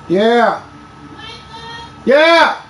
Yeah. Yeah.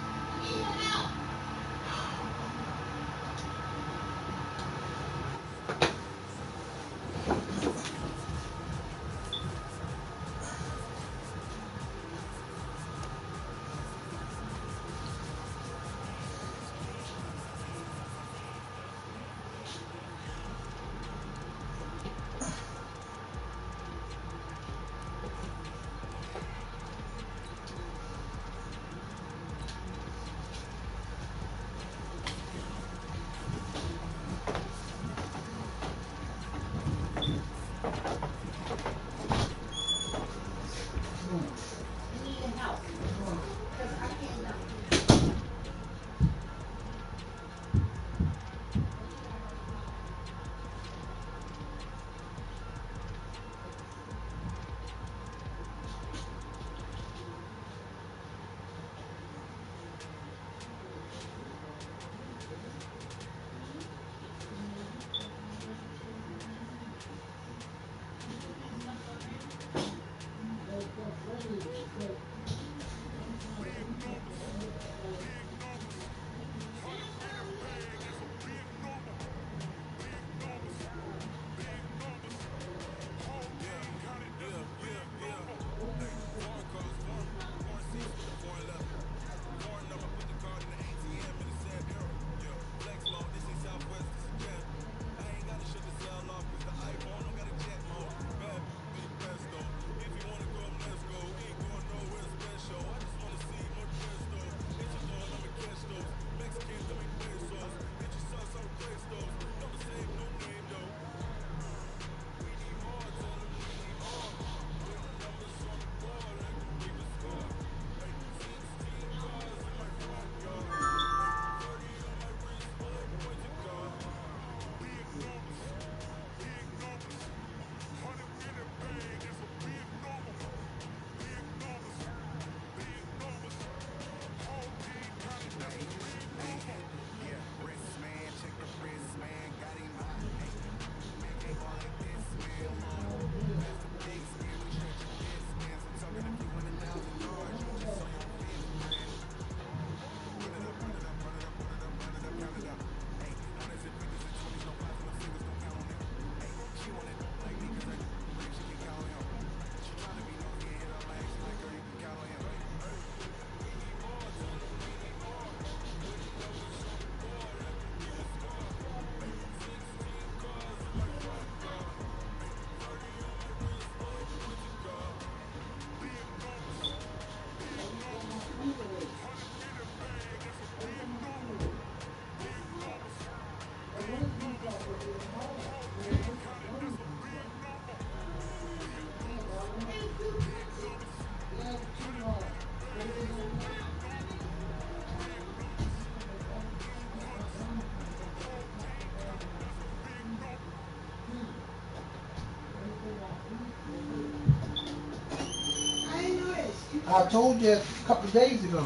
I told you a couple of days ago.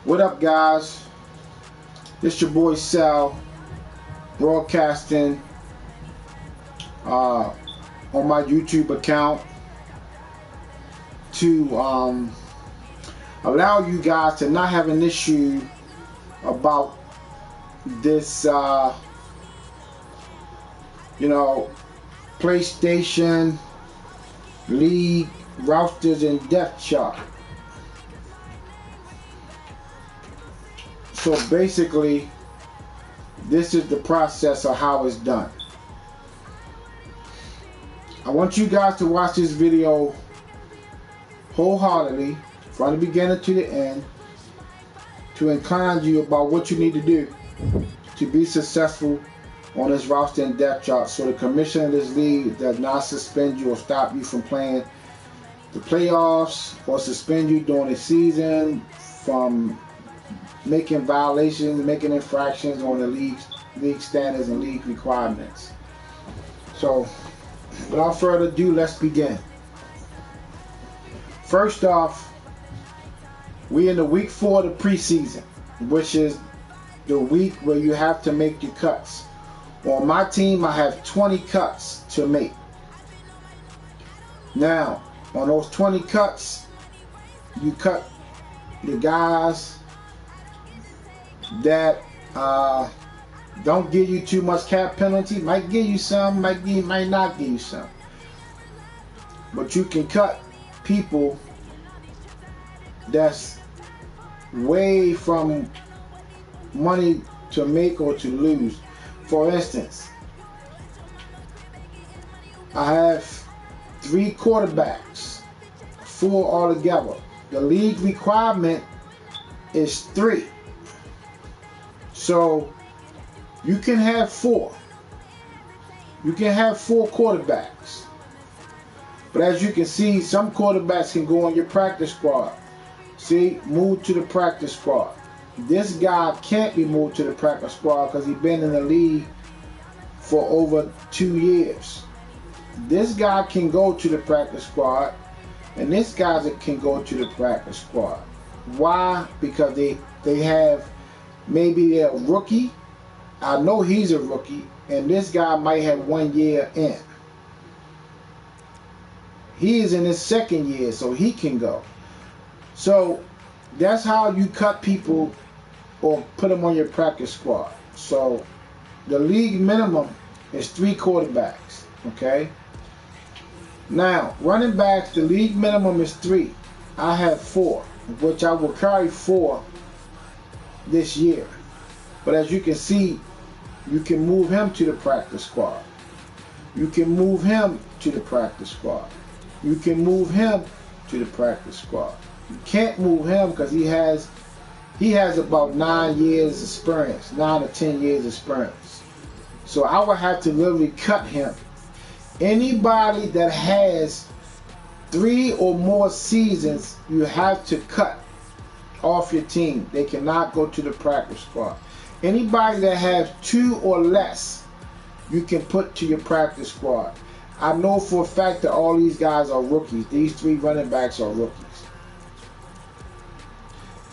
What up, guys? This your boy Sal, broadcasting on my YouTube account to allow you guys to not have an issue about this, PlayStation League rosters and depth chart. So basically, this is the process of how it's done. I want you guys to watch this video wholeheartedly from the beginning to the end to encourage you about what you need to do to be successful on this roster and depth chart, so the commission of this league does not suspend you or stop you from playing the playoffs or suspend you during the season from making violations, making infractions on the league standards and league requirements. So without further ado, let's begin. First off, we in the week 4 of the preseason, which is the week where you have to make your cuts. On my team, I have 20 cuts to make. Now, on those 20 cuts, you cut the guys that don't give you too much cap penalty. Might give you some, might not give you some. But you can cut people that's way from money to make or to lose. For instance, I have 3 quarterbacks, 4 altogether. The league requirement is 3. So you can have 4. You can have 4 quarterbacks. But as you can see, some quarterbacks can go on your practice squad. See, move to the practice squad. This guy can't be moved to the practice squad because he's been in the league for over 2 years. This guy can go to the practice squad, and this guy can go to the practice squad. Why? Because they have, maybe they're a rookie. I know he's a rookie, and this guy might have 1 year in. He is in his 2nd year, so he can go. So that's how you cut people or put them on your practice squad. So the league minimum is 3 quarterbacks, okay? Now, running backs, the league minimum is 3. I have 4, which I will carry 4 this year. But as you can see, you can move him to the practice squad. You can move him to the practice squad. You can move him to the practice squad. You can't move him because he has about 9 years experience, 9 or 10 years experience. So I would have to literally cut him. Anybody that has 3 or more seasons, you have to cut off your team. They cannot go to the practice squad. Anybody that has 2 or less, you can put to your practice squad. I know for a fact that all these guys are rookies. These 3 running backs are rookies.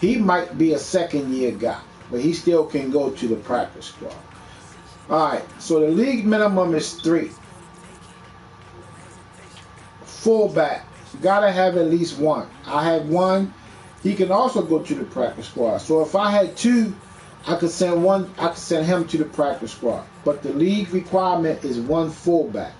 He might be a 2nd year guy, but he still can go to the practice squad. Alright, so the league minimum is 3. Fullback, you gotta have at least 1. I have 1. He can also go to the practice squad. So if I had 2, I could send him to the practice squad. But the league requirement is 1 fullback.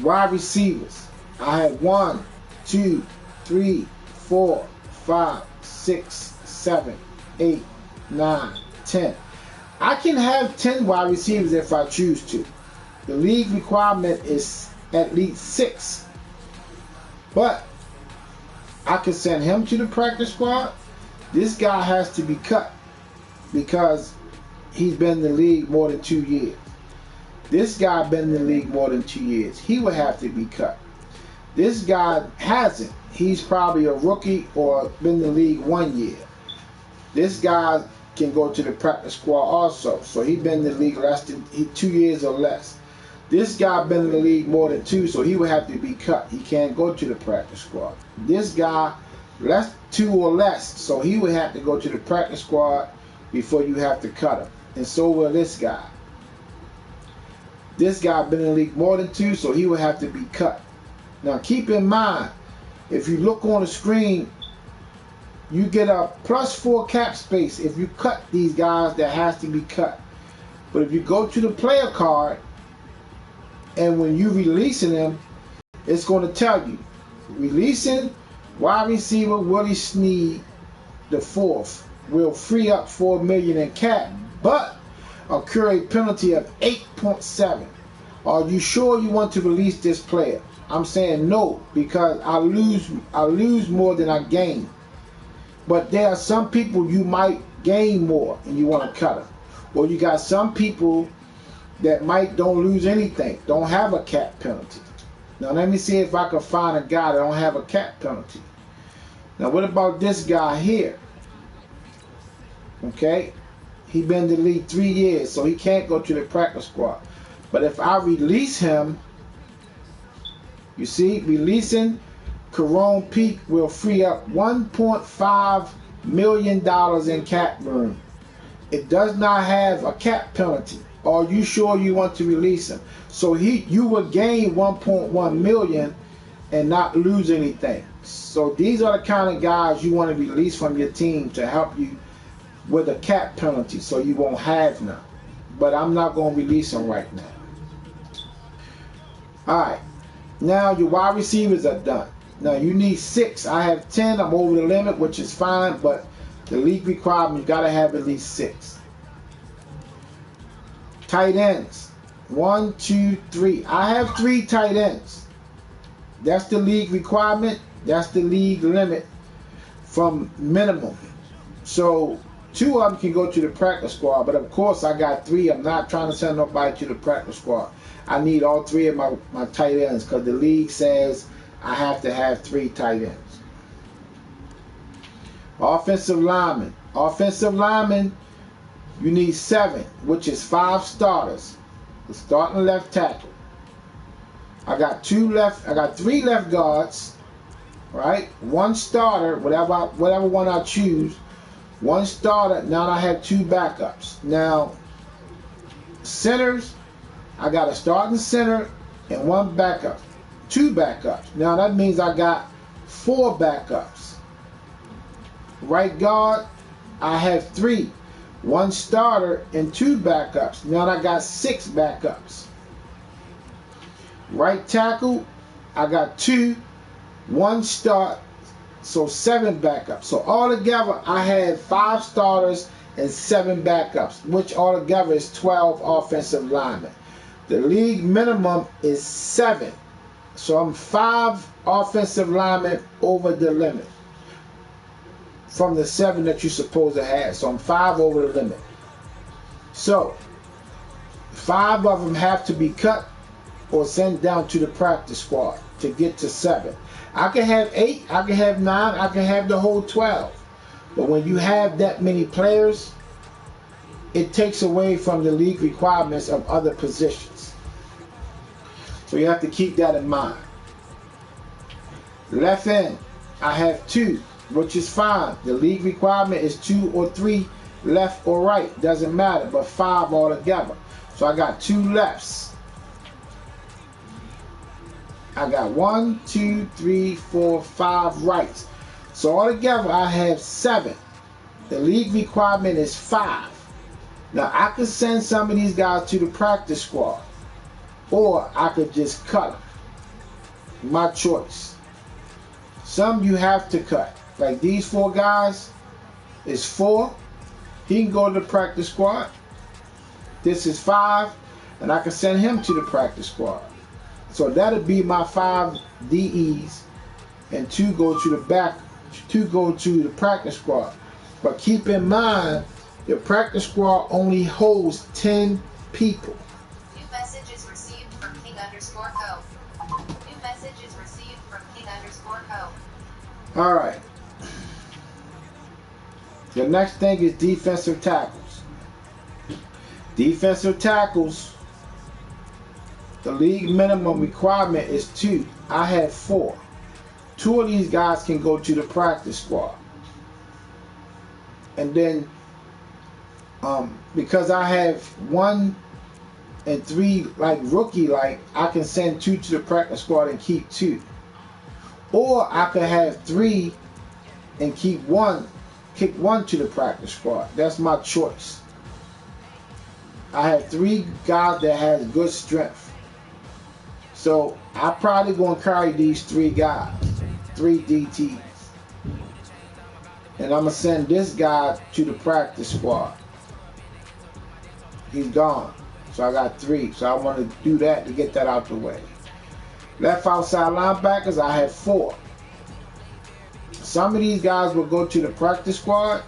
Wide receivers, I have 1, 2, 3, 4, 5, 6, 7, 8, 9, 10. I can have 10 wide receivers if I choose to. The league requirement is at least 6. But I can send him to the practice squad. This guy has to be cut because he's been in the league more than 2 years. This guy been in the league more than 2 years. He would have to be cut. This guy hasn't. He's probably a rookie or been in the league 1 year. This guy can go to the practice squad also. So he's been in the league less than 2 years or less. This guy been in the league more than 2, so he would have to be cut. He can't go to the practice squad. This guy, 2 or less, so he would have to go to the practice squad before you have to cut him. And so will this guy. This guy been in the league more than 2, so he would have to be cut. Now keep in mind, if you look on the screen, you get a +4 cap space if you cut these guys that has to be cut. But if you go to the player card, and when you releasing them, it's going to tell you, releasing wide receiver Willie Snead the 4th will free up $4 million in cap, but occur a penalty of 8.7. Are you sure you want to release this player? I'm saying no, because I lose more than I gain. But there are some people you might gain more and you want to cut them. Or you got some people that don't lose anything, don't have a cap penalty. Now let me see if I can find a guy that don't have a cap penalty. Now what about this guy here? Okay, he been in the league 3 years, so he can't go to the practice squad. But if I release him, You see, releasing Corona Peak will free up $1.5 million in cap room. It does not have a cap penalty. Are you sure you want to release him? So you will gain 1.1 million and not lose anything. So these are the kind of guys you want to release from your team to help you with a cap penalty, so you won't have none. But I'm not going to release them right now. Alright, now your wide receivers are done. Now you need 6. I have 10. I'm over the limit, which is fine, but the league requirement, you got to have at least 6. Tight ends. 1, 2, 3. I have 3 tight ends. That's the league requirement. That's the league limit from minimum. So 2 of them can go to the practice squad, but of course I got 3. I'm not trying to send nobody to the practice squad. I need all 3 of my tight ends because the league says I have to have 3 tight ends. Offensive linemen. Offensive linemen, you need 7, which is 5 starters. The starting left tackle. I got 3 left guards, right? 1 starter, whatever one I choose. 1 starter. Now I have 2 backups. Now centers, I got a starting center and 1 backup. 2 backups. Now that means I got 4 backups. Right guard, I have 3. 1 starter and 2 backups. Now I got 6 backups. Right tackle, I got 2, 1 start, so 7 backups. So altogether, I had 5 starters and 7 backups, which altogether is 12 offensive linemen. The league minimum is 7. So I'm 5 offensive linemen over the limit from the 7 that you're supposed to have. So I'm 5 over the limit. So 5 of them have to be cut or sent down to the practice squad to get to 7. I can have 8, I can have 9, I can have the whole 12. But when you have that many players, it takes away from the league requirements of other positions. So you have to keep that in mind. Left end, I have 2, which is fine. The league requirement is 2 or 3, left or right, doesn't matter, but 5 altogether. So I got 2 lefts. I got 1, 2, 3, 4, 5 rights. So altogether I have 7. The league requirement is 5. Now I could send some of these guys to the practice squad, or I could just cut them. My choice. Some you have to cut. Like these 4 guys is 4. He can go to the practice squad. This is 5, and I can send him to the practice squad. So that'll be my 5 DEs, and 2 go to the back, 2 go to the practice squad. But keep in mind, the practice squad only holds 10 people. New message is received from King_Co. New message is received from King_Co. All right. The next thing is defensive tackles. Defensive tackles, the league minimum requirement is 2. I have 4. 2 of these guys can go to the practice squad. And then, because I have 1 and 3 like rookie, like I can send 2 to the practice squad and keep 2. Or I could have 3 and keep 1, kick 1 to the practice squad. That's my choice. I have 3 guys that has good strength. So I'm probably going to carry these 3 guys, 3 DTs. And I'm going to send this guy to the practice squad. He's gone. So I got 3. So I want to do that to get that out the way. Left outside linebackers, I have 4. Some of these guys will go to the practice squad,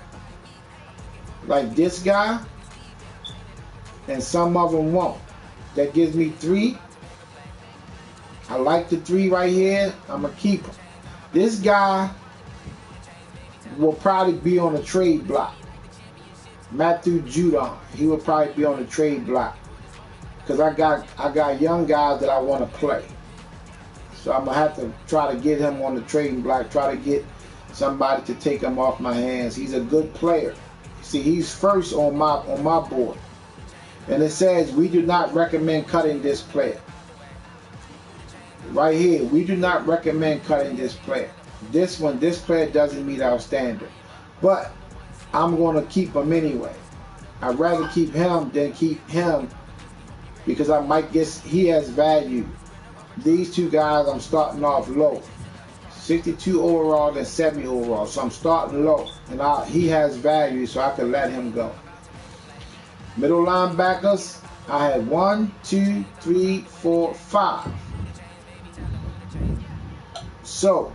like this guy, and some of them won't. That gives me 3. I like the 3 right here. I'm going to keep them. This guy will probably be on a trade block. Matthew Judon, he will probably be on a trade block. Because I got young guys that I want to play. So I'm gonna have to try to get him on the trading block, try to get somebody to take him off my hands. He's a good player. See, he's first on my board. And it says we do not recommend cutting this player. Right here, we do not recommend cutting this player. This player doesn't meet our standard. But I'm gonna keep him anyway. I'd rather keep him than keep him because I might guess he has value. These two guys I'm starting off low. 62 overall and 70 overall. So I'm starting low. And he has value, so I can let him go. Middle linebackers, I had 1, 2, 3, 4, 5. So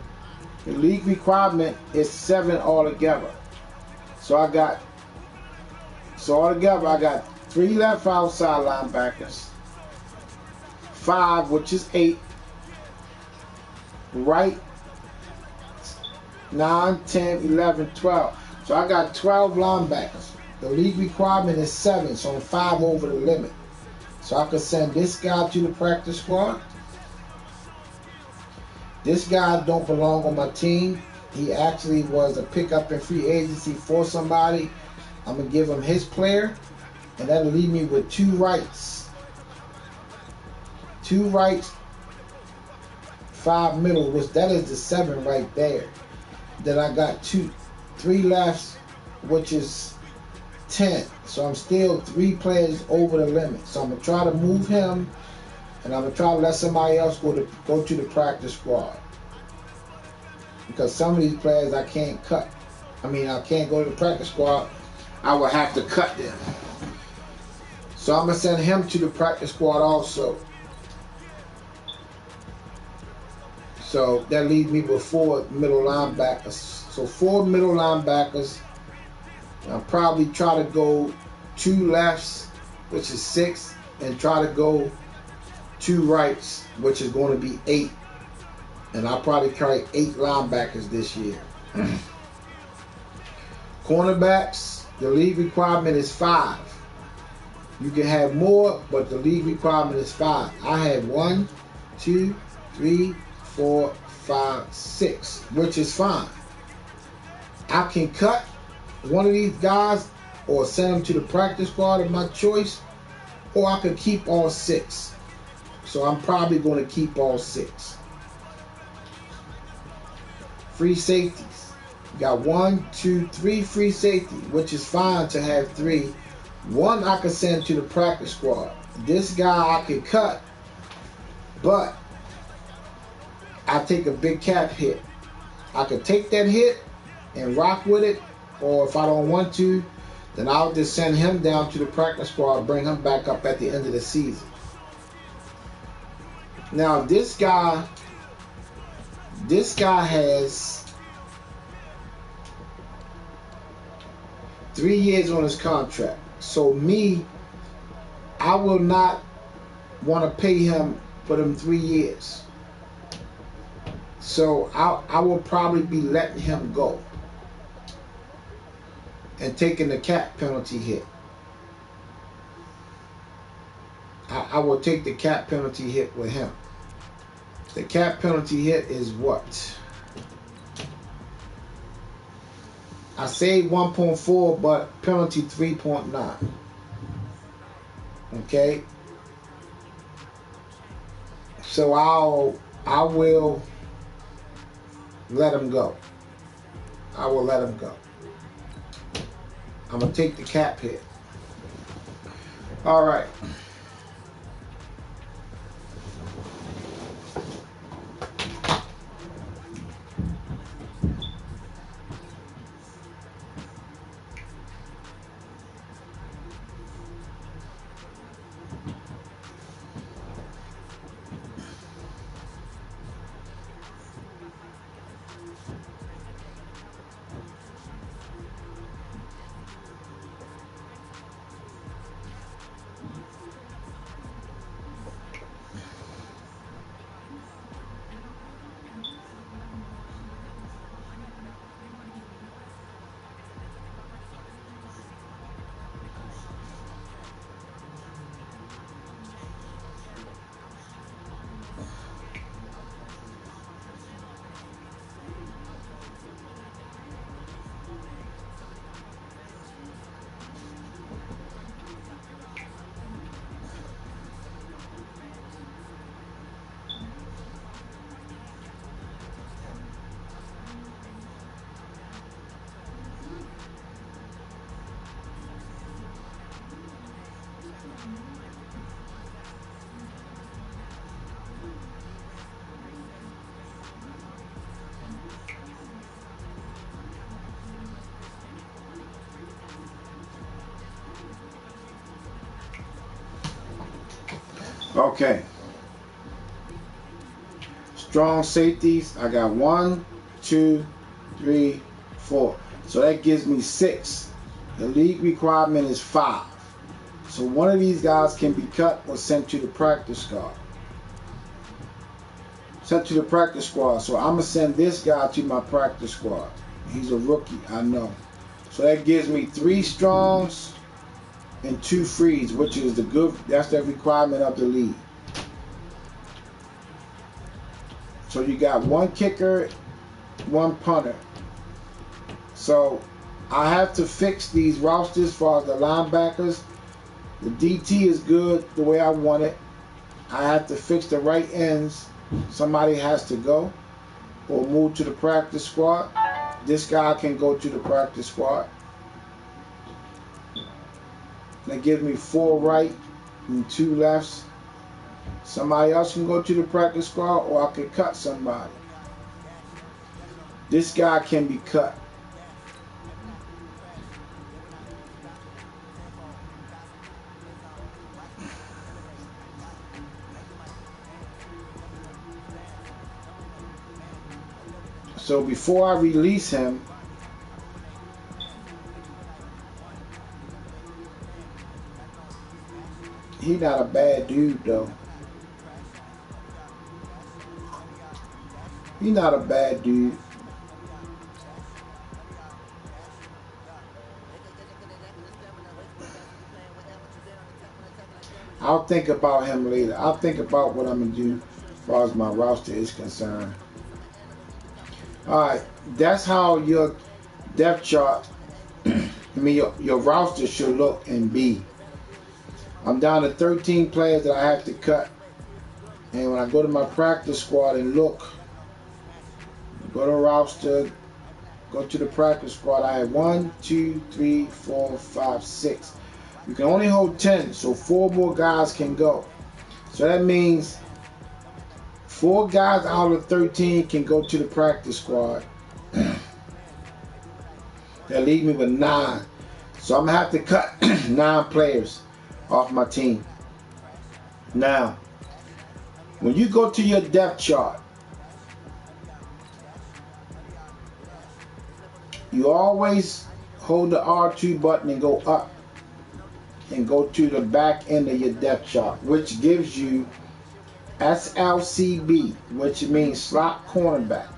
the league requirement is 7 altogether. So altogether I got 3 left outside linebackers, 5, which is 8, right 9, 10, 11, 12. So I got 12 linebackers. The league requirement is 7, so I'm 5 over the limit. So I could send this guy to the practice squad. This guy don't belong on my team. He actually was a pickup in free agency for somebody. I'm going to give him his player, and that'll leave me with 2 rights. 2 rights, 5 middle, which that is the 7 right there. Then I got 3 lefts, which is 10. So I'm still 3 players over the limit. So I'm going to try to move him, and I'm going to try to let somebody else go to the practice squad. Because some of these players I can't cut. I can't go to the practice squad. I will have to cut them. So I'm going to send him to the practice squad also. So that leaves me with 4 middle linebackers. So 4 middle linebackers. I'll probably try to go 2 lefts, which is 6, and try to go 2 rights, which is going to be 8. And I'll probably carry 8 linebackers this year. Cornerbacks, the league requirement is 5. You can have more, but the league requirement is 5. I have 1, 2, 3, 4, 5, 6, which is fine. I can cut one of these guys or send them to the practice squad of my choice, or I could keep all 6. So I'm probably going to keep all 6. Free safeties. You got 1, 2, 3 free safety, which is fine to have 3. 1 I could send to the practice squad. This guy I could cut, but I take a big cap hit. I could take that hit and rock with it, or if I don't want to, then I'll just send him down to the practice squad, bring him back up at the end of the season. Now this guy has 3 years on his contract. So I will not want to pay him for them 3 years. So I will probably be letting him go and taking the cap penalty hit. I will take the cap penalty hit with him. The cap penalty hit is what? I say 1.4, but penalty 3.9. Okay? So I will let him go. I will let him go. I'm going to take the cap hit. All right. Okay. Strong safeties. I got 1, 2, 3, 4. So that gives me 6. The league requirement is 5. So one of these guys can be cut or sent to the practice squad. Sent to the practice squad. So I'm gonna send this guy to my practice squad. He's a rookie, I know. So that gives me 3 strongs and 2 frees, which is the good. That's the requirement of the league. So you got 1 kicker, 1 punter. So I have to fix these rosters as far as the linebackers. The DT is good the way I want it. I have to fix the right ends. Somebody has to go or move to the practice squad. This guy can go to the practice squad. That gives me 4 right and 2 lefts. Somebody else can go to the practice squad, or I can cut somebody. This guy can be cut. So before I release him, he not a bad dude though. He not a bad dude. I'll think about him later. I'll think about what I'm gonna do as far as my roster is concerned. Alright, that's how your depth chart, I mean your roster should look and be. I'm down to 13 players that I have to cut. And when I go to my practice squad and look, go to roster, go to the practice squad, I have 1, 2, 3, 4, 5, 6. You can only hold 10, so 4 more guys can go. So that means 4 guys out of 13 can go to the practice squad. That leaves me with 9. So I'm going to have to cut 9 players off my team. Now, when you go to your depth chart, you always hold the R2 button and go up and go to the back end of your depth chart, which gives you SLCB, which means slot cornerback.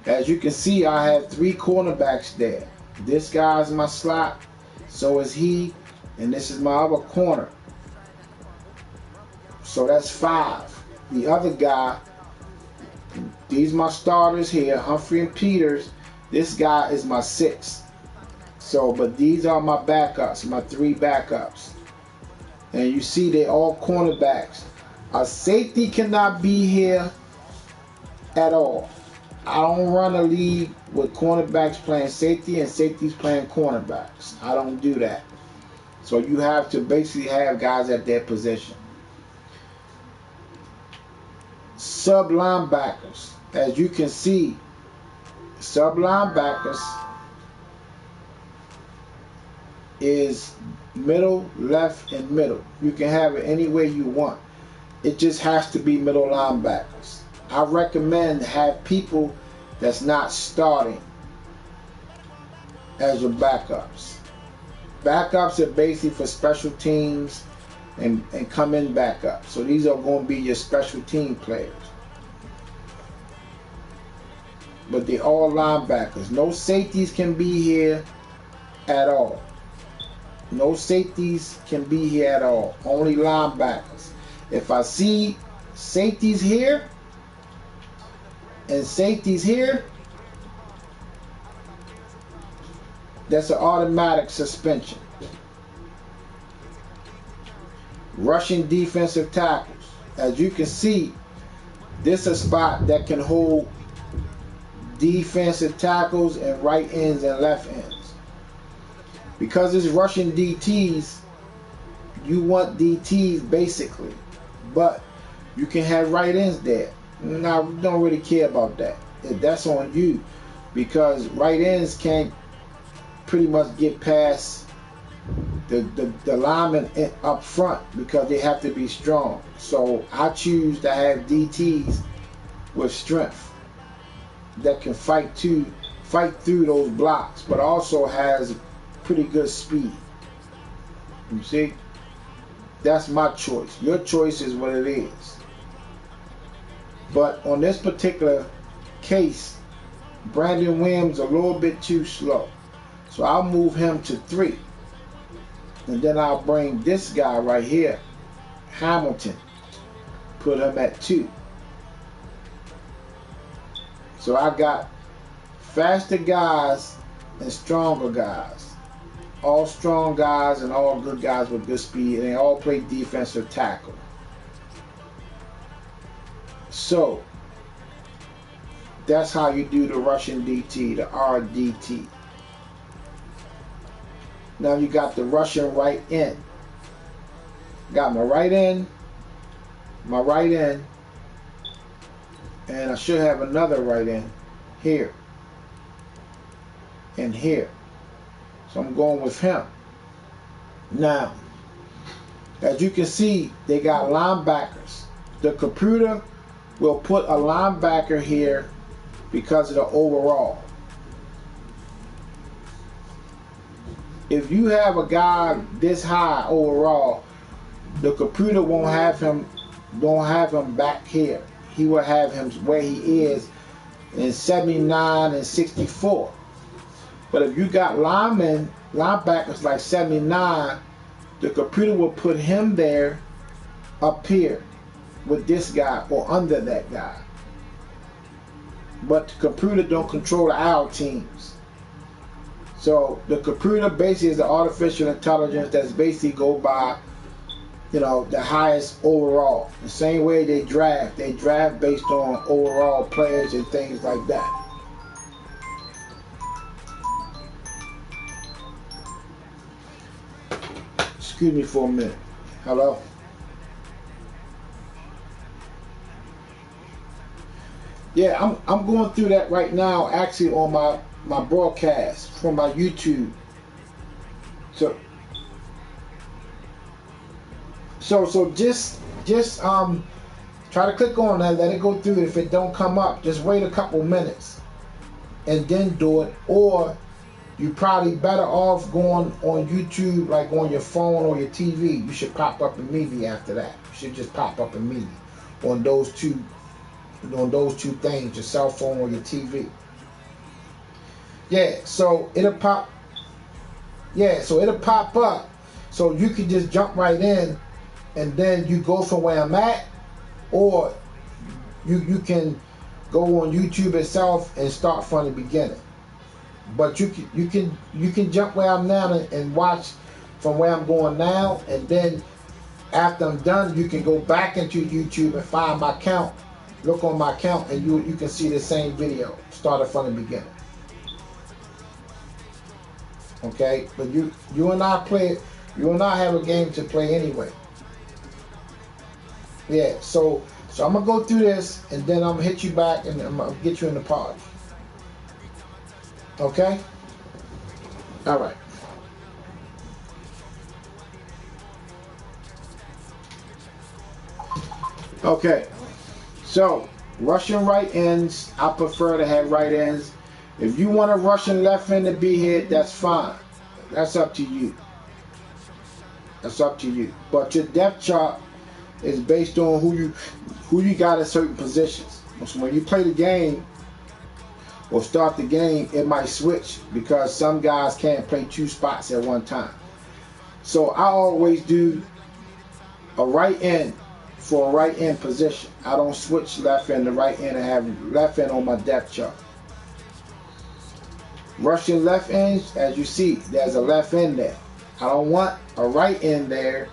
As you can see, I have 3 cornerbacks there. This guy's my slot, so is he, and this is my other corner. So that's 5. The other guy, these my starters here, Humphrey and Peters. This guy is my 6. So, but these are my backups, my 3 backups. And you see they're all cornerbacks. A safety cannot be here at all. I don't run a league with cornerbacks playing safety and safeties playing cornerbacks. I don't do that. So you have to basically have guys at their position. Sub linebackers. As you can see, sub linebackers is middle, left, and middle. You can have it any way you want. It just has to be middle linebackers. I recommend have people that's not starting as your backups. Backups are basically for special teams and come in backups. So these are going to be your special team players. But they're all linebackers. No safeties can be here at all. No safeties can be here at all. Only linebackers. If I see safeties here and safeties here, that's an automatic suspension. Rushing defensive tackles. As you can see, this is a spot that can hold defensive tackles and right ends and left ends. Because it's rushing DTs, you want DTs basically. But you can have right ends there. Now, we don't really care about that. That's on you. Because right ends can't pretty much get past the linemen up front because they have to be strong. So I choose to have DTs with strength that can fight through those blocks, but also has pretty good speed. You see, that's my choice. Your choice is what it is. But on this particular case, Brandon Williams a little bit too slow, so I'll move him to 3, and then I'll bring this guy right here, Hamilton, put him at 2. So I got faster guys and stronger guys. All strong guys and all good guys with good speed, and they all play defensive tackle. So that's how you do the Russian DT, the RDT. Now you got the Russian right end. Got my right end, and I should have another right end here and here. So I'm going with him. Now, as you can see, they got linebackers. The computer will put a linebacker here because of the overall. If you have a guy this high overall, the computer won't have him back here. He will have him where he is in 79 and 64. But if you got linebackers like 79, the computer will put him there up here with this guy or under that guy. But the computer don't control our teams. So the computer basically is the artificial intelligence that's basically go by, you know, the highest overall. The same way they draft based on overall players and things like that. Excuse me for a minute. Hello? Yeah, I'm going through that right now actually on my broadcast from my YouTube. So just try to click on that, let it go through. If it don't come up, just wait a couple minutes and then do it. Or you probably better off going on YouTube, like on your phone or your TV. You should pop up immediately after that. You should just pop up immediately on those two things, your cell phone or your TV. Yeah, so it'll pop. Yeah, so it'll pop up. So you can just jump right in, and then you go from where I'm at, or you can go on YouTube itself and start from the beginning. But you can jump where I'm now and watch from where I'm going now, and then after I'm done, you can go back into YouTube and find my count, look on my count, and you can see the same video started from the beginning. Okay, but you and I have a game to play anyway. Yeah, so I'm gonna go through this, and then I'm gonna hit you back, and I'm gonna get you in the pod. Okay? All right. Okay. So, Russian right ends, I prefer to have right ends. If you want a Russian left end to be here, that's fine. That's up to you. That's up to you. But your depth chart is based on who you got at certain positions. So when you play the game or start the game, it might switch because some guys can't play 2 spots at one time. So I always do a right end for a right end position. I don't switch left end to right end and have left end on my depth chart. Russian left ends, as you see, there's a left end there. I don't want a right end there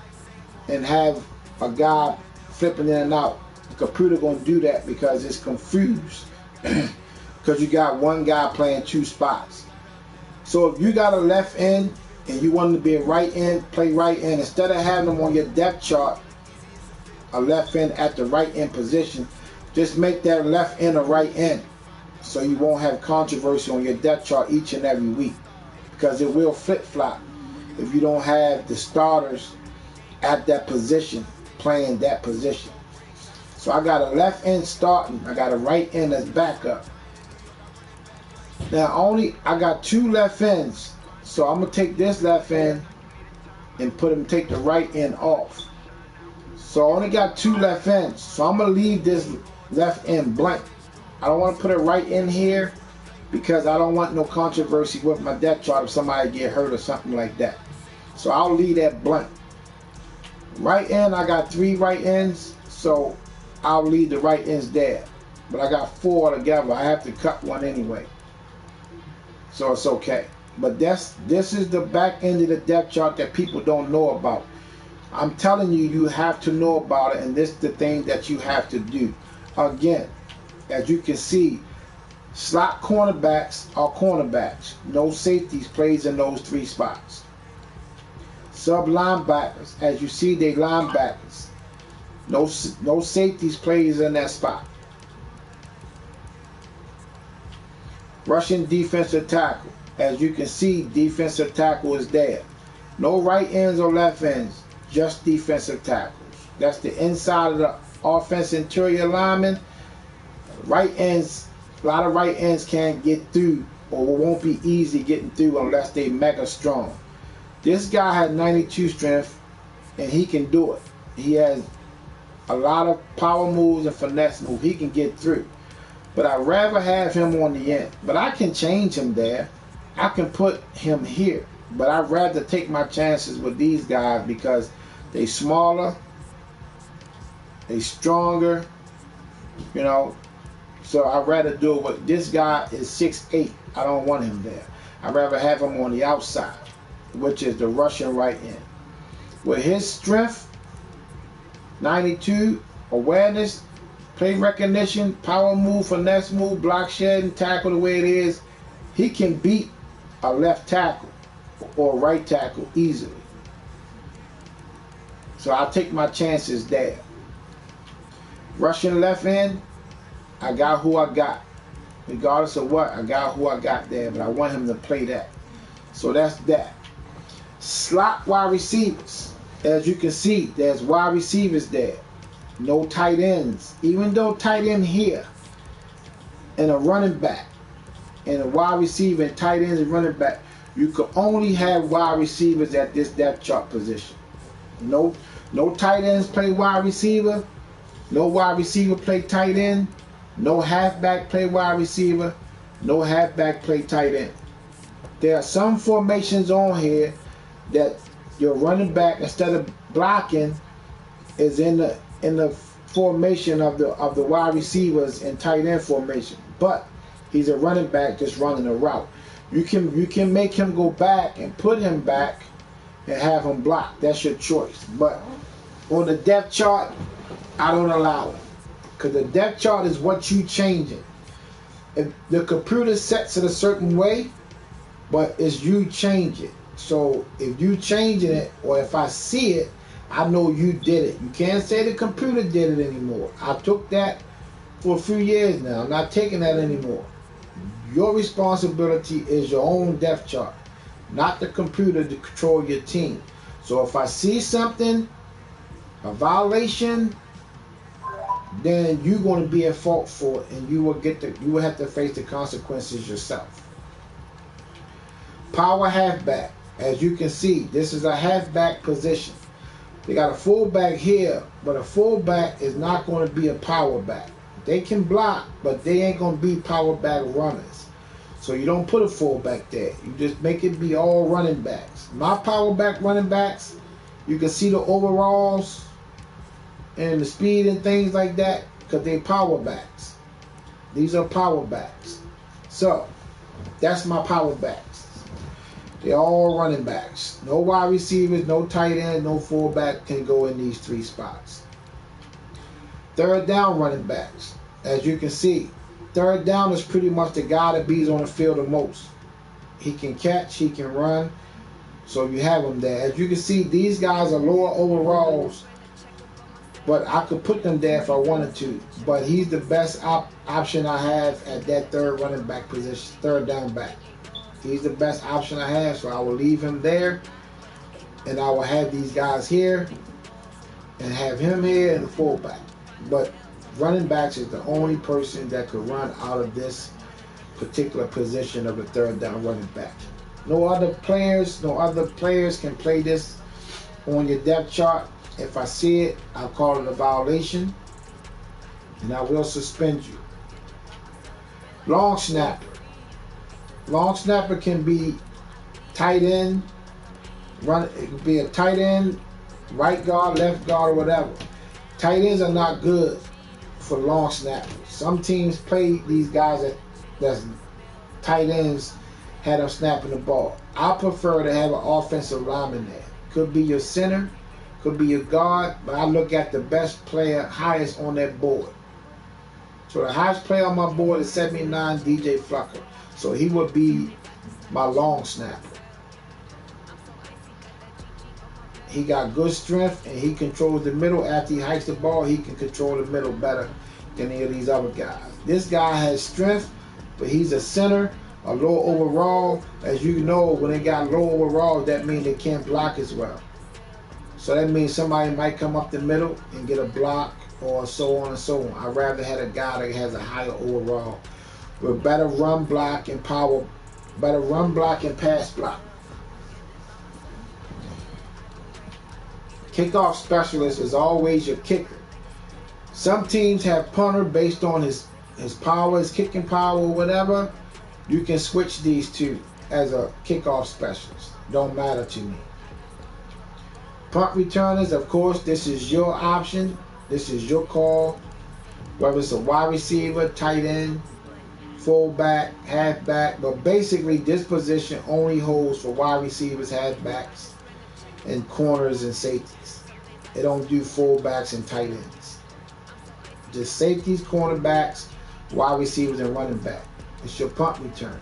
and have a guy flipping in and out. The computer gonna do that because it's confused. Because you got one guy playing 2 spots. So if you got a left end and you want to be a right end, play right end. Instead of having them on your depth chart, a left end at the right end position, just make that left end a right end. So you won't have controversy on your depth chart each and every week. Because it will flip-flop. if you don't have the starters at that position, playing that position. So I got a left end starting. I got a right end that's backup. Now I got 2 left ends. So I'm gonna take this left end and take the right end off. So I only got 2 left ends. So I'm gonna leave this left end blank. I don't want to put it right in here because I don't want no controversy with my depth chart if somebody get hurt or something like that. So I'll leave that blank. Right end, I got 3 right ends, so I'll leave the right ends there. But I got 4 together. I have to cut one anyway, so it's okay. But this is the back end of the depth chart that people don't know about. I'm telling you, you have to know about it, and this is the thing that you have to do. Again, as you can see, slot cornerbacks are cornerbacks. No safeties plays in those 3 spots. Sub linebackers, as you see, they linebackers. No safeties plays in that spot. Rushing defensive tackle, as you can see, defensive tackle is there. No right ends or left ends, just defensive tackles. That's the inside of the offense interior lineman. Right ends, a lot of right ends can't get through, or won't be easy getting through unless they mega strong. This guy had 92 strength, and he can do it. He has a lot of power moves and finesse moves. He can get through. But I'd rather have him on the end. But I can change him there. I can put him here. But I'd rather take my chances with these guys because they smaller, they stronger, you know. So I'd rather do it with this guy is 6'8". I don't want him there. I'd rather have him on the outside, which is the Russian right end. With his strength, 92, awareness, play recognition, power move, finesse move, block shedding, tackle the way it is, he can beat a left tackle or right tackle easily. So I'll take my chances there. Russian left end, I got who I got. Regardless of what, I got who I got there, but I want him to play that. So that's that. Slot wide receivers. As you can see, there's wide receivers there. No tight ends. Even though tight end here, and a running back, and a wide receiver, and tight ends and running back, you could only have wide receivers at this depth chart position. No tight ends play wide receiver. No wide receiver play tight end. No halfback play wide receiver. No halfback play tight end. There are some formations on here that your running back, instead of blocking, is in the formation of the wide receivers and tight end formation. But he's a running back just running a route. You can make him go back and put him back and have him block. That's your choice. But on the depth chart, I don't allow it. Because the depth chart is what you changing. If the computer sets it a certain way, but it's you change it. So if you changing it, or if I see it, I know you did it. You can't say the computer did it anymore. I took that for a few years now. I'm not taking that anymore. Your responsibility is your own depth chart, not the computer to control your team. So if I see something, a violation, then you're going to be at fault for it, and you will have to face the consequences yourself. Power halfback. As you can see, this is a halfback position. They got a fullback here, but a fullback is not going to be a power back. They can block, but they ain't going to be power back runners. So you don't put a fullback there. You just make it be all running backs. My power back running backs, you can see the overalls and the speed and things like that because they power backs. These are power backs. So that's my power backs. They're all running backs. No wide receivers, no tight end, no fullback can go in these 3 spots. Third down running backs. As you can see, third down is pretty much the guy that beats on the field the most. He can catch, he can run, so you have him there. As you can see, these guys are lower overalls, but I could put them there if I wanted to. But he's the best option I have at that third running back position, third down back. He's the best option I have, so I will leave him there. and I will have these guys here and have him here and the fullback. But running backs is the only person that could run out of this particular position of the third down running back. No other players can play this on your depth chart. If I see it, I'll call it a violation and I will suspend you. Long snapper. Long snapper can be tight end, it could be a tight end, right guard, left guard, or whatever. Tight ends are not good for long snappers. Some teams play these guys that's tight ends, had them snapping the ball. I prefer to have an offensive lineman there. Could be your center, could be your guard, but I look at the best player highest on that board. So the highest player on my board is 79, DJ Flucker. So he would be my long snapper. He got good strength and he controls the middle. After he hikes the ball, he can control the middle better than any of these other guys. This guy has strength, but he's a center, a low overall. As you know, when they got low overall, that means they can't block as well. So that means somebody might come up the middle and get a block or so on and so on. I'd rather have a guy that has a higher overall with better run block and power, better run block and pass block. Kickoff specialist is always your kicker. Some teams have punter based on his power, his kicking power, or whatever. You can switch these two as a kickoff specialist. Don't matter to me. Punt returners, of course, this is your option. This is your call. Whether it's a wide receiver, tight end, fullback, halfback, but basically this position only holds for wide receivers, halfbacks, and corners and safeties. They don't do fullbacks and tight ends. Just safeties, cornerbacks, wide receivers, and running back. It's your punt return.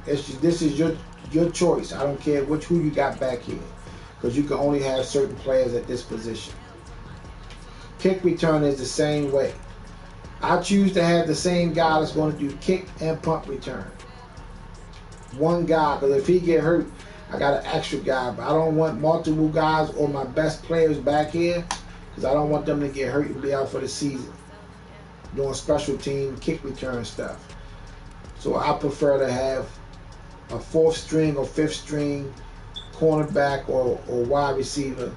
This is your choice. I don't care who you got back here, because you can only have certain players at this position. Kick return is the same way. I choose to have the same guy that's going to do kick and punt return. One guy, because if he get hurt, I got an extra guy. But I don't want multiple guys or my best players back here, because I don't want them to get hurt and be out for the season doing special team kick return stuff. So I prefer to have a fourth string or fifth string cornerback or wide receiver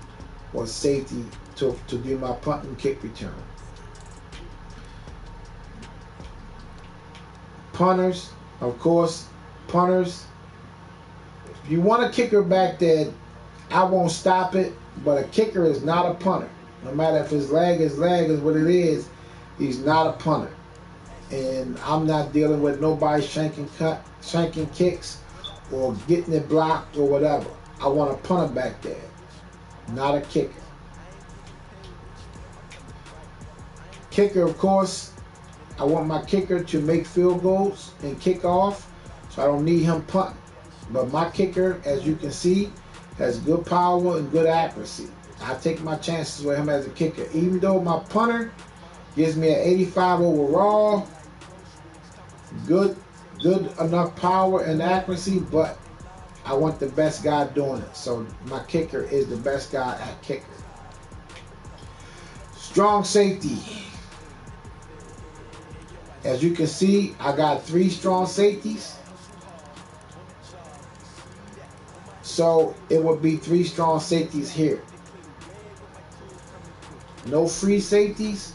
or safety to do my punt and kick return. Punters, of course, punters. If you want a kicker back there, I won't stop it, but a kicker is not a punter. No matter if his leg is what it is, he's not a punter. And I'm not dealing with nobody shanking kicks or getting it blocked or whatever. I want a punter back there, not a kicker. Kicker, of course, I want my kicker to make field goals and kick off, so I don't need him punting. But my kicker, as you can see, has good power and good accuracy. I take my chances with him as a kicker. Even though my punter gives me an 85 overall, good enough power and accuracy, but I want the best guy doing it. So my kicker is the best guy at kicker. Strong safety. As you can see, I got 3 strong safeties. So it would be 3 strong safeties here. No free safeties,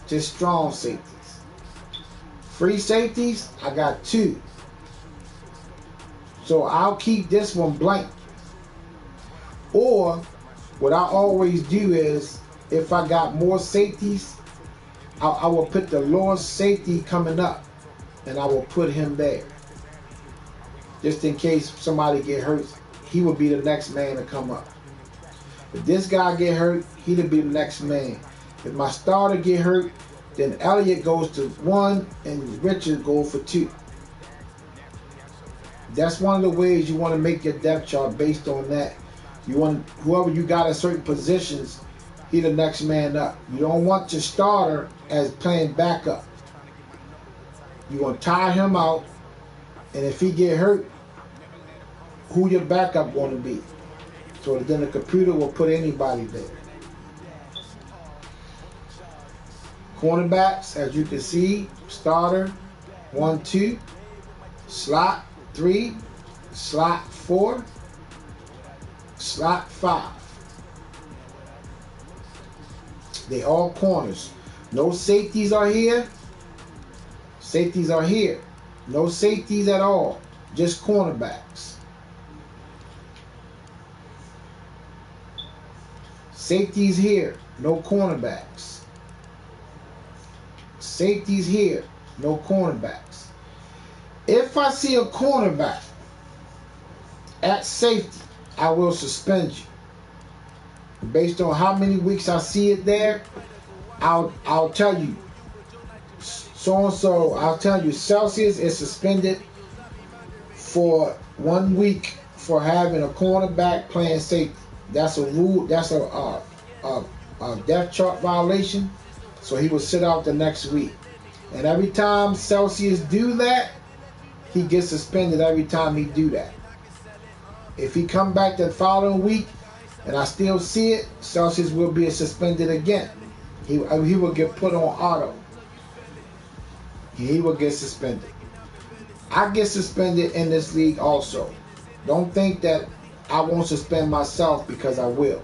just strong safeties. Free safeties, I got 2. So I'll keep this one blank. Or what I always do is, if I got more safeties, I will put the lowest safety coming up, and I will put him there. Just in case somebody get hurt, he would be the next man to come up. If this guy get hurt, he'd be the next man. If my starter get hurt, then Elliott goes to 1 and Richard goes for 2. That's one of the ways you want to make your depth chart based on that. You want whoever you got at certain positions, he the next man up. You don't want your starter as playing backup. You want to tire him out, and if he get hurt, who your backup going to be? So then the computer will put anybody there. Cornerbacks, as you can see, starter, 1, 2, slot 3, slot 4, slot 5. They all corners. No safeties are here. Safeties are here. No safeties at all. Just cornerbacks. Safeties here. No cornerbacks. Safeties here. No cornerbacks. If I see a cornerback at safety, I will suspend you. Based on how many weeks I see it there, I'll tell you. So and so, I'll tell you, Celsius is suspended for 1 week for having a cornerback playing safety. That's a rule. That's a depth chart violation. So he will sit out the next week. And every time Celsius do that, he gets suspended every time he do that. If he come back the following week and I still see it, Celsius will be suspended again. He will get put on auto. He will get suspended. I get suspended in this league also. Don't think that I won't suspend myself, because I will.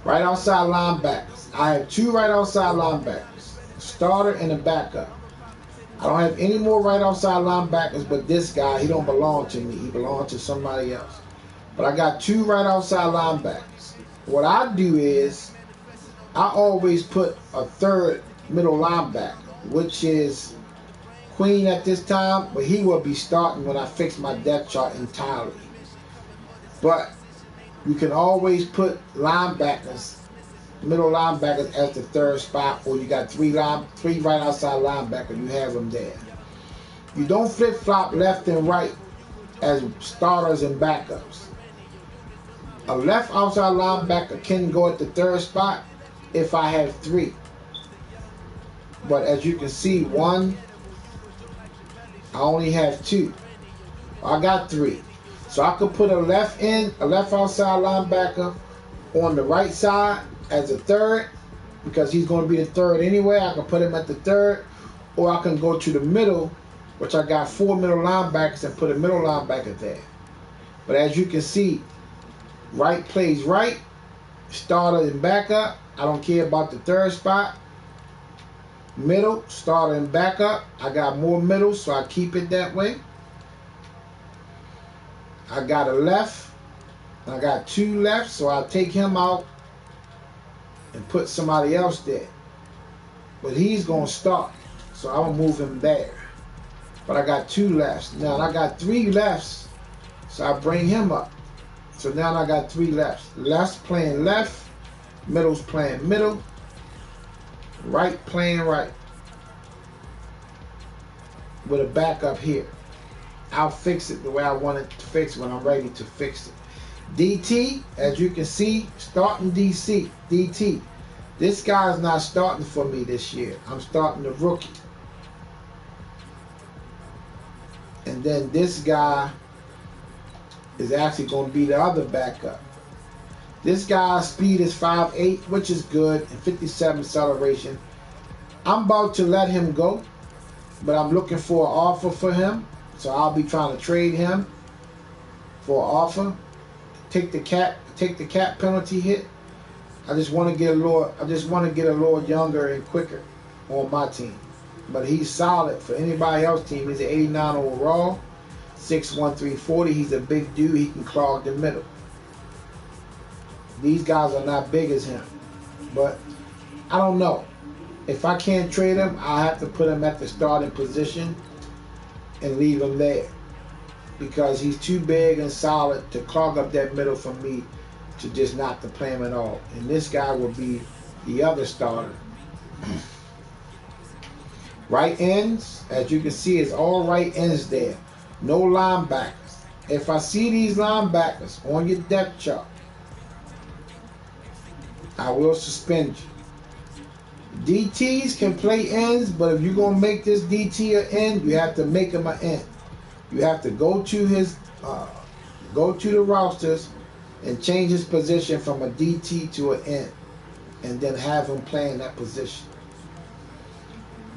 Right outside linebackers. I have 2 right outside linebackers. A starter and a backup. I don't have any more right outside linebackers, but this guy, he don't belong to me. He belongs to somebody else. But I got 2 right outside linebackers. What I do is, I always put a 3rd middle linebacker, which is Queen at this time, but he will be starting when I fix my depth chart entirely. But you can always put linebackers, middle linebackers, as the 3rd spot, or you got 3 right outside linebackers. You have them there. You don't flip-flop left and right as starters and backups. A left outside linebacker can go at the 3rd spot if I have 3. But as you can see, 1, I only have 2. I got 3. So I could put a left outside linebacker on the right side as a 3rd, because he's going to be the 3rd anyway. I can put him at the 3rd, or I can go to the middle, which I got 4 middle linebackers, and put a middle linebacker there. But as you can see, right plays right, starter and backup. I don't care about the 3rd spot. Middle, starter and backup. I got more middle, so I keep it that way. I got a left. I got 2 left, so I'll take him out and put somebody else there. But he's going to start, so I'm going to move him there. But I got 2 lefts. Now I got 3 lefts, so I bring him up. So now I got 3 lefts. Left's playing left, middle's playing middle, right playing right, with a backup here. I'll fix it the way I want it to fix when I'm ready to fix it. DT, as you can see, starting DT. This guy's not starting for me this year. I'm starting the rookie. And then this guy is actually going to be the other backup. This guy's speed is 5'8", which is good, and 57 acceleration. I'm about to let him go, but I'm looking for an offer for him. So I'll be trying to trade him for an offer. Take the cap penalty hit. I just want to get a little younger and quicker on my team. But he's solid for anybody else's team. He's an 89 overall, 6'1", 340. He's a big dude. He can clog the middle. These guys are not big as him. But I don't know. If I can't trade him, I'll have to put him at the starting position and leave him there, because he's too big and solid to clog up that middle for me to just not to play him at all. And this guy will be the other starter. Right ends, as you can see, is all right ends there. No linebackers. If I see these linebackers on your depth chart, I will suspend you. DTs can play ends, but if you're going to make this DT an end, you have to make him an end. You have to go to his go to the rosters and change his position from a DT to an N, and then have him playing that position.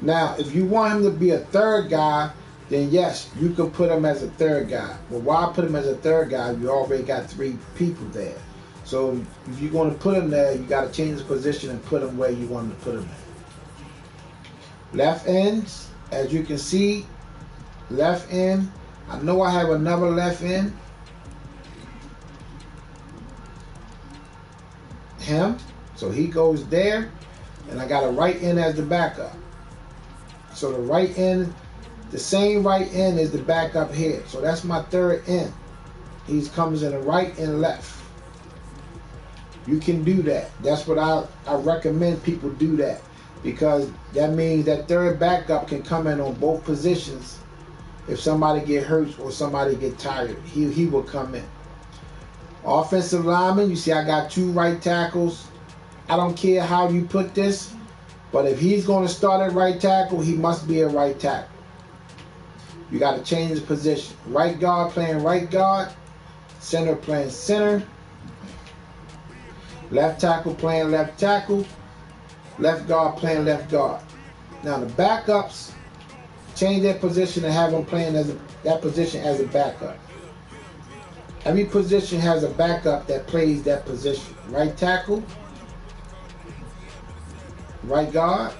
Now, if you want him to be a third guy, then yes, you can put him as a third guy. But why put him as a third guy? You already got 3 people there. So if you're going to put him there, you got to change his position and put him where you want him to put him at. Left ends, as you can see, left end. I know I have another left end. Him. So he goes there. And I got a right end as the backup. So the right end, the same right end is the backup here. So that's my third end. He comes in the right and left. You can do that. That's what I recommend people do that. Because that means that third backup can come in on both positions. If somebody get hurt or somebody get tired, he will come in. Offensive lineman, you see I got 2 right tackles. I don't care how you put this, but if he's going to start at right tackle, he must be a right tackle. You got to change his position. Right guard playing right guard. Center playing center. Left tackle playing left tackle. Left guard playing left guard. Now the backups, change their position and have them playing that position as a backup. Every position has a backup that plays that position. Right tackle. Right guard.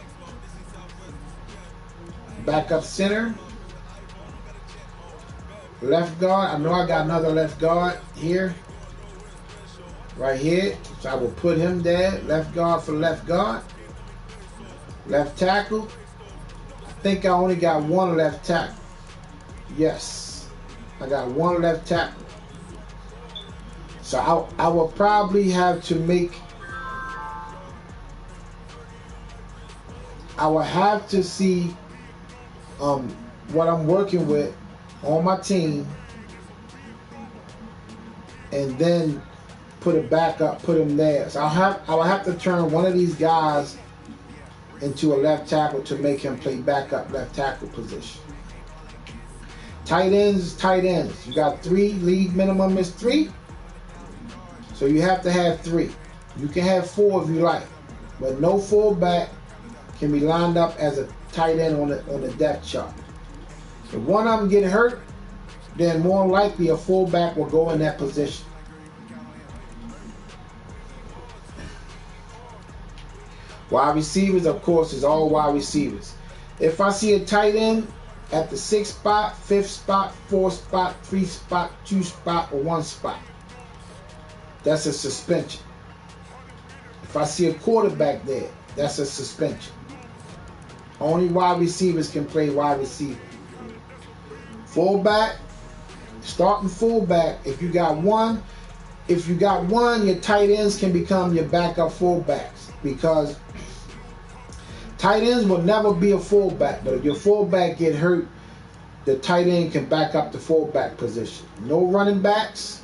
Backup center. Left guard. I know I got another left guard here. Right here. So I will put him there. Left guard for left guard. Left tackle. I think I only got 1 left tackle. Yes. I got 1 left tackle. So I will probably have to make... I will have to see what I'm working with on my team, and then put a backup, put him there. So I will have to turn one of these guys into a left tackle to make him play backup left tackle position. Tight ends, tight ends. You got 3. League minimum is 3. So you have to have 3. You can have 4 if you like, but no fullback can be lined up as a tight end on the depth chart. If one of them get hurt, then more likely a fullback will go in that position. Wide receivers, of course, is all wide receivers. If I see a tight end at the 6th spot, 5th spot, 4th spot, 3 spot, 2 spot, or 1 spot, that's a suspension. If I see a quarterback there, that's a suspension. Only wide receivers can play wide receiver. Fullback, starting fullback, if you got one, your tight ends can become your backup fullbacks, because tight ends will never be a fullback, but if your fullback get hurt, the tight end can back up the fullback position. No running backs,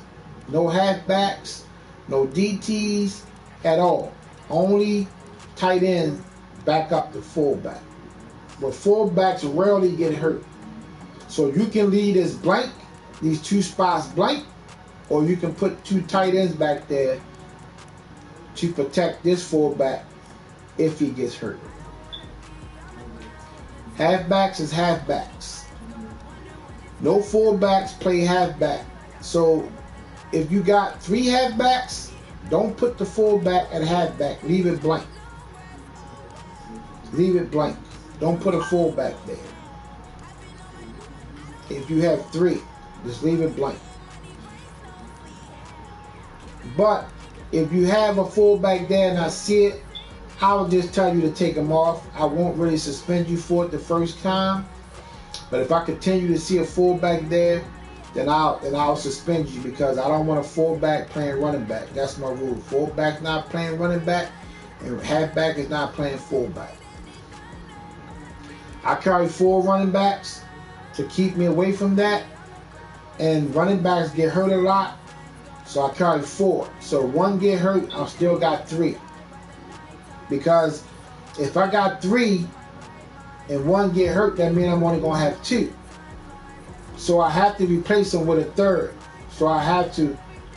no halfbacks, no DTs at all. Only tight end back up the fullback. But fullbacks rarely get hurt. So you can leave this blank, these 2 spots blank, or you can put 2 tight ends back there to protect this fullback if he gets hurt. Halfbacks is halfbacks. No fullbacks play halfback. So if you got 3 halfbacks, don't put the fullback at halfback. Leave it blank. Leave it blank. Don't put a fullback there. If you have 3, just leave it blank. But if you have a fullback there and I see it, I will just tell you to take them off. I won't really suspend you for it the first time. But if I continue to see a fullback there, then I'll suspend you, because I don't want a fullback playing running back. That's my rule. Fullback not playing running back, and halfback is not playing fullback. I carry 4 running backs to keep me away from that, and running backs get hurt a lot, so I carry 4. So 1 get hurt, I still got 3. Because if I got 3 and 1 get hurt, that means I'm only going to have 2. So I have to replace him with a third. So I have to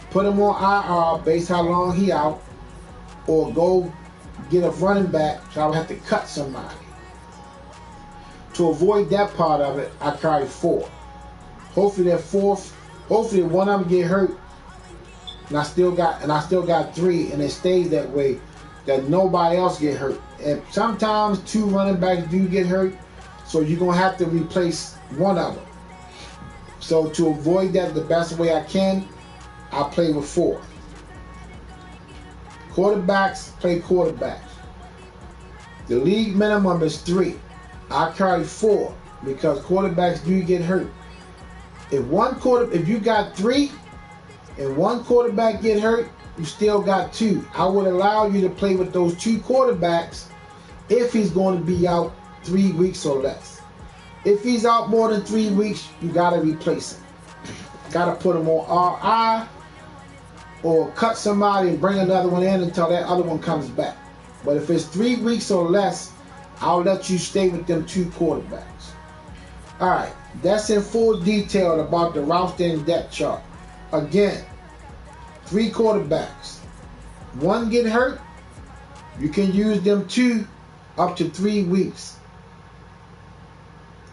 put him on IR based how long he out, or go get a running back. So I would have to cut somebody. To avoid that part of it, I carry 4. Hopefully that fourth, hopefully one of them get hurt, and I still got 3, and it stays that way, that nobody else get hurt. And sometimes 2 running backs do get hurt, so you're gonna have to replace one of them. So to avoid that the best way I can, I play with 4. Quarterbacks, play quarterbacks. The league minimum is 3. I carry 4 because quarterbacks do get hurt. If you got 3 and one quarterback get hurt, you still got 2. I would allow you to play with those 2 quarterbacks if he's going to be out 3 weeks or less. If he's out more than 3 weeks, you got to replace him. Got to put him on RI or cut somebody and bring another one in until that other one comes back. But if it's 3 weeks or less, I'll let you stay with them 2 quarterbacks. All right, that's in full detail about the roster and depth chart. Again, 3 quarterbacks. One get hurt, you can use them 2 up to 3 weeks.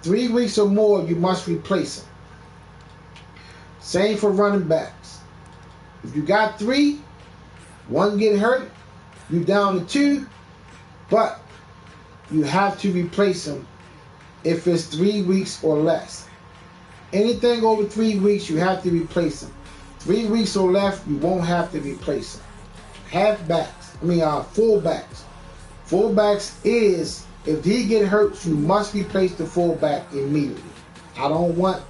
3 weeks or more, you must replace them. Same for running backs. If you got 3, one get hurt, you down to 2, but you have to replace them if it's 3 weeks or less. Anything over 3 weeks, you have to replace them. 3 weeks or less, you won't have to replace them. Fullbacks. Fullbacks is, if he get hurt, you must replace the fullback immediately. I don't want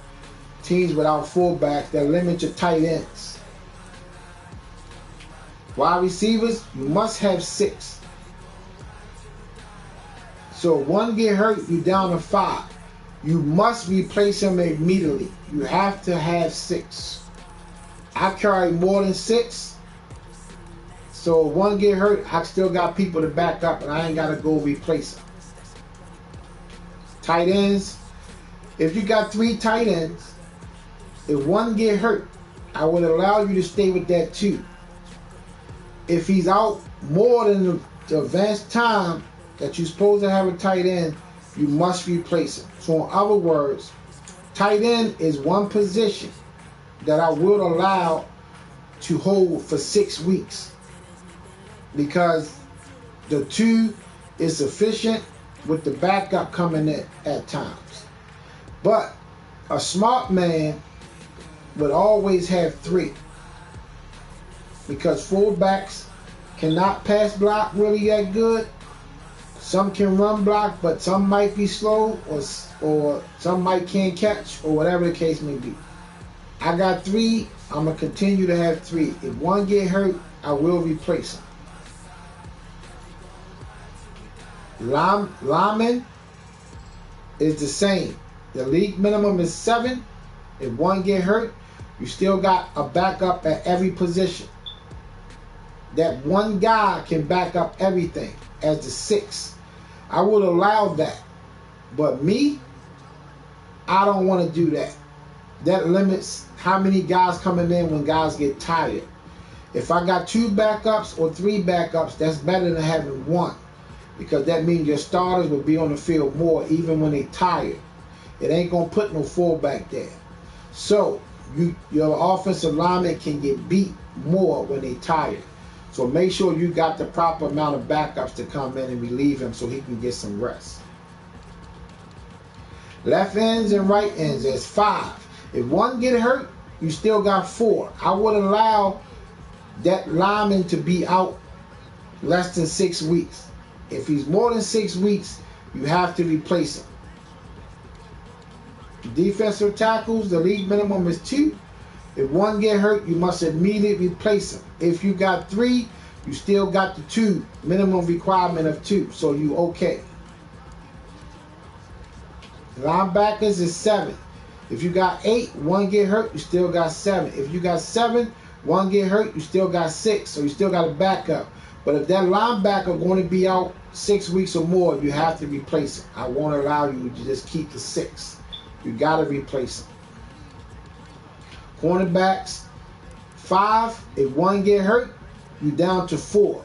teams without fullbacks that limit your tight ends. Wide receivers, you must have 6. So if one get hurt, you down to 5. You must replace him immediately. You have to have 6. I carry more than 6. So if one get hurt, I still got people to back up, and I ain't got to go replace them. Tight ends, if you got 3 tight ends, if one get hurt, I would allow you to stay with that 2. If he's out more than the advanced time that you're supposed to have a tight end, you must replace him. So in other words, tight end is one position that I will allow to hold for 6 weeks, because the 2 is sufficient with the backup coming in at times. But a smart man would always have 3, because fullbacks cannot pass block really that good. Some can run block, but some might be slow, or some might can't catch, or whatever the case may be. I got 3. I'm going to continue to have 3. If one get hurt, I will replace him. Lineman is the same. The league minimum is 7. If one get hurt, you still got a backup at every position. That one guy can back up everything as the 6. I would allow that. But me, I don't want to do that. That limits how many guys coming in when guys get tired. If I got 2 backups or 3 backups, that's better than having 1. Because that means your starters will be on the field more even when they tired. It ain't going to put no fullback there. So your offensive lineman can get beat more when they tired. So make sure you got the proper amount of backups to come in and relieve him so he can get some rest. Left ends and right ends, there's 5. If one get hurt, you still got 4. I would allow that lineman to be out less than 6 weeks. If he's more than 6 weeks, you have to replace him. Defensive tackles, the league minimum is 2. If one get hurt, you must immediately replace him. If you got 3, you still got the 2, minimum requirement of 2, so you okay. Linebackers is 7. If you got 8, one get hurt, you still got 7. If you got 7, one get hurt, you still got 6, so you still got a backup. But if that linebacker going to be out 6 weeks or more, you have to replace him. I won't allow you to just keep the 6. You got to replace him. Cornerbacks, 5. If one get hurt, you down to 4.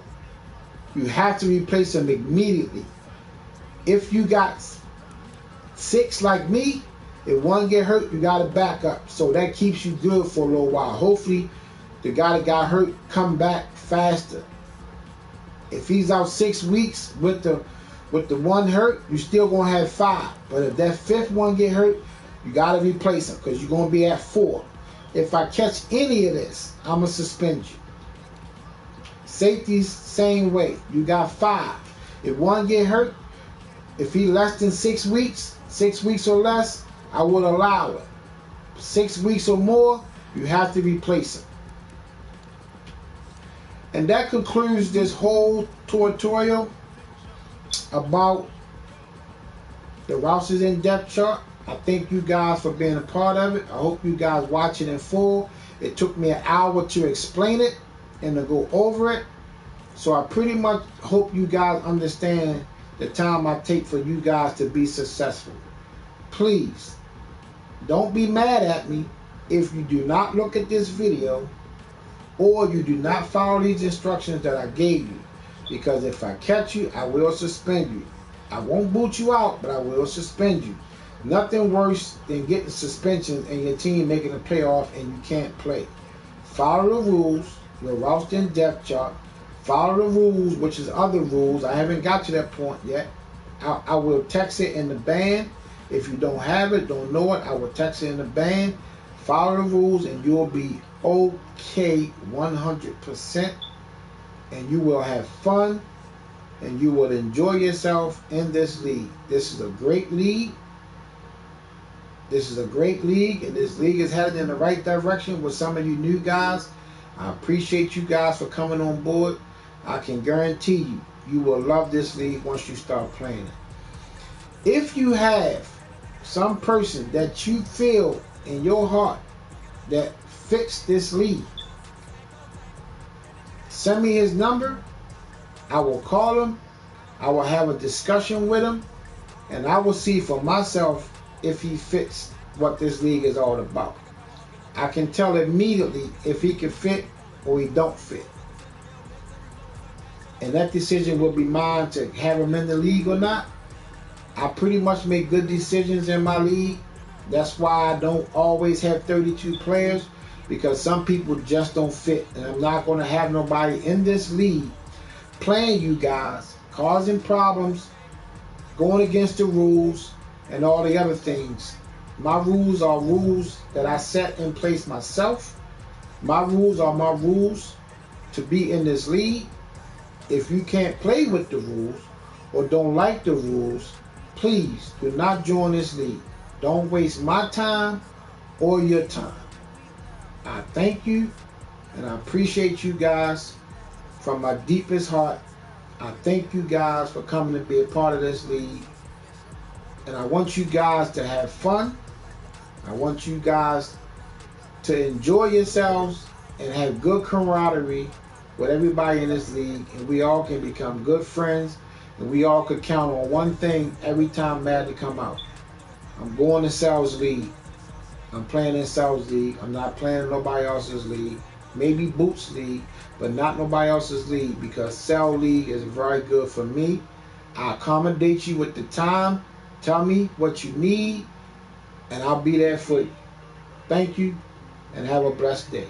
You have to replace them immediately. If you got 6 like me, if one get hurt, you got to back up. So that keeps you good for a little while. Hopefully, the guy that got hurt come back faster. If he's out 6 weeks with the one hurt, you still gonna have 5. But if that 5th one get hurt, you got to replace him because you're gonna be at 4. If I catch any of this, I'm gonna suspend you. Safeties, same way. You got 5. If one get hurt, if he less than 6 weeks, 6 weeks or less, I would allow it. 6 weeks or more, you have to replace him. And that concludes this whole tutorial about the rosters in depth chart. I thank you guys for being a part of it. I hope you guys watch it in full. It took me an hour to explain it and to go over it. So I pretty much hope you guys understand the time I take for you guys to be successful. Please, don't be mad at me if you do not look at this video or you do not follow these instructions that I gave you. Because if I catch you, I will suspend you. I won't boot you out, but I will suspend you. Nothing worse than getting suspension and your team making a playoff and you can't play. Follow the rules, your roster and depth chart. Follow the rules, which is other rules. I haven't got to that point yet. I will text it in the band. If you don't have it, don't know it, I will text it in the band. Follow the rules and you'll be okay 100%. And you will have fun and you will enjoy yourself in this league. This is a great league. This is a great league, and this league is headed in the right direction with some of you new guys. I appreciate you guys for coming on board. I can guarantee you, you will love this league once you start playing it. If you have some person that you feel in your heart that fits this league, send me his number. I will call him. I will have a discussion with him, and I will see for myself if he fits what this league is all about. I can tell immediately if he can fit or he don't fit. And that decision will be mine to have him in the league or not. I pretty much make good decisions in my league. That's why I don't always have 32 players, because some people just don't fit. And I'm not going to have nobody in this league playing you guys, causing problems, going against the rules, and all the other things. My rules are rules that I set in place myself. My rules are my rules to be in this league. If you can't play with the rules or don't like the rules, please do not join this league. Don't waste my time or your time. I thank you and I appreciate you guys from my deepest heart. I thank you guys for coming to be a part of this league. And I want you guys to have fun. I want you guys to enjoy yourselves and have good camaraderie with everybody in this league. And we all can become good friends. And we all could count on one thing every time Madden come out. I'm going to Sal's League. I'm playing in Sal's League. I'm not playing in nobody else's league. Maybe Boots League, but not nobody else's league, because Sal League is very good for me. I accommodate you with the time. Tell me what you need, and I'll be there for you. Thank you, and have a blessed day.